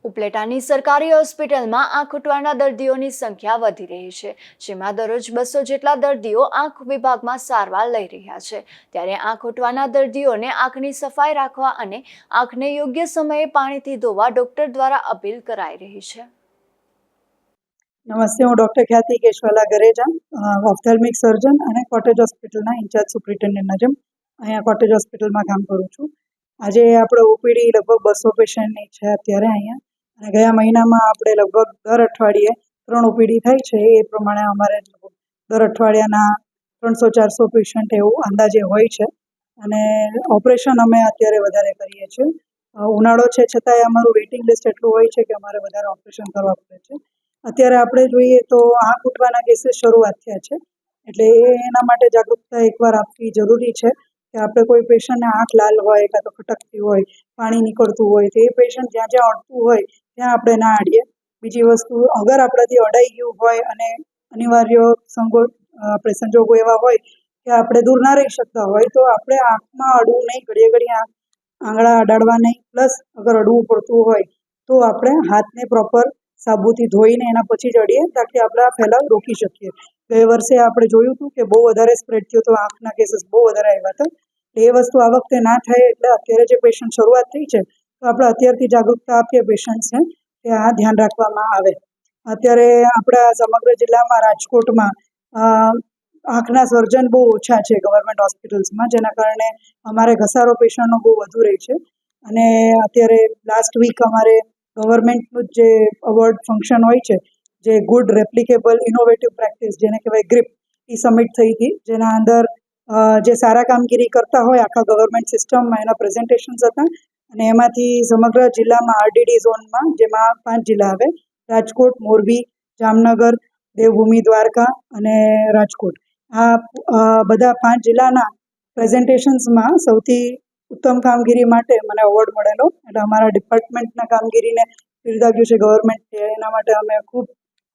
ઉપલેટાની સરકારી હોસ્પિટલમાં આંખ ઉઠવાના દર્દીઓની સંખ્યા વધી રહી છે, જેમાં દરરોજ 200 જેટલા દર્દીઓ આંખ વિભાગમાં સારવાર લઈ રહ્યા છે। ત્યારે આંખ ઉઠવાના દર્દીઓને આંખની સફાઈ રાખવા અને આંખને યોગ્ય સમયે પાણીથી ધોવા ડોક્ટર દ્વારા અપીલ કરાઈ રહી છે। નમસ્તે, હું ડૉક્ટર ખ્યાતિ કેશવાલા ગરેજા, ઓપ્થેલ્મિક સર્જન અને કોટેજ હોસ્પિટલના ઇન્ચાર્જ સુપ્રિન્ટેન્ડન્ટના જેમ અહીંયા કોટેજ હોસ્પિટલમાં કામ કરું છું। આજે આપણે ઓપીડી લગભગ 200 પેશન્ટની છે અત્યારે અહીંયા, અને ગયા મહિનામાં આપણે લગભગ દર અઠવાડિયે 3 ઓપીડી થાય છે। એ પ્રમાણે અમારે દર અઠવાડિયાના 300-400 પેશન્ટ એવું અંદાજે હોય છે, અને ઓપરેશન અમે અત્યારે વધારે કરીએ છીએ। ઉનાળો છે છતાંય અમારું વેઇટિંગ લિસ્ટ એટલું હોય છે કે અમારે વધારે ઓપરેશન કરવા પડે છે। અત્યારે આપણે જોઈએ તો આંખ ઉઠવાના કેસીસ શરૂઆત થયા છે, એટલે એના માટે જાગૃતતા એકવાર આપવી જરૂરી છે કે આપણે કોઈ પેશન્ટને આંખ લાલ હોય કાં તો ખટકતી હોય, પાણી નીકળતું હોય, તો એ પેશન્ટ જ્યાં જ્યાં અડતું હોય ત્યાં આપણે ના અડીએ। બીજી વસ્તુ, અગર આપણાથી અડાઈ ગયું હોય અને અનિવાર્ય સંજોગો એવા હોય કે આપણે દૂર ના રહી શકતા હોય, તો આપણે આંખમાં અડવું નહીં, ઘડીએ ઘડીએ આંગળા અડાડવા નહીં। પ્લસ અગર અડવું પડતું હોય તો આપણે હાથને પ્રોપર સાબુથી ધોઈને એના પછી જ અડીએ, તાકી આપણે આ ફેલાવ રોકી શકીએ। ગયે વર્ષે આપણે જોયું હતું કે બહુ વધારે સ્પ્રેડ થયો તો આંખના કેસીસ બહુ વધારે આવ્યા હતા। એ વસ્તુ આ વખતે ના થાય, એટલે અત્યારે જે પેશન્ટ શરૂઆત થઈ છે તો આપણે અત્યારથી જાગૃતતા આપીએ પેશન્ટ્સને કે આ ધ્યાન રાખવામાં આવે। અત્યારે આપણા સમગ્ર જિલ્લામાં રાજકોટમાં આંખના સર્જન બહુ ઓછા છે ગવર્મેન્ટ હોસ્પિટલ્સમાં, જેના કારણે અમારે ઘસારો પેશન્ટનો બહુ વધુ રહે છે। અને અત્યારે લાસ્ટ વીક અમારે ગવર્મેન્ટનું જે અવોર્ડ ફંક્શન હોય છે, જે ગુડ રેપ્લિકેબલ ઇનોવેટિવ પ્રેક્ટિસ જેને કહેવાય ગ્રીપ, એ સમિટ થઈ હતી, જેના અંદર જે સારા કામગીરી કરતા હોય આખા ગવર્મેન્ટ સિસ્ટમમાં એના પ્રેઝન્ટેશન્સ હતા। અને એમાંથી સમગ્ર જિલ્લામાં આરડીડી ઝોનમાં, જેમાં 5 જિલ્લા આવે, રાજકોટ, મોરબી, જામનગર, દેવભૂમિ દ્વારકા અને રાજકોટ, આ બધા 5 જિલ્લાના પ્રેઝન્ટેશન્સમાં સૌથી ઉત્તમ કામગીરી માટે મને એવોર્ડ મળેલો, એટલે અમારા ડિપાર્ટમેન્ટના કામગીરીને બિરદાવ્યું છે ગવર્મેન્ટે, એના માટે અમે ખૂબ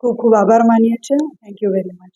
ખૂબ ખૂબ આભાર માનીએ છીએ। Thank you very much.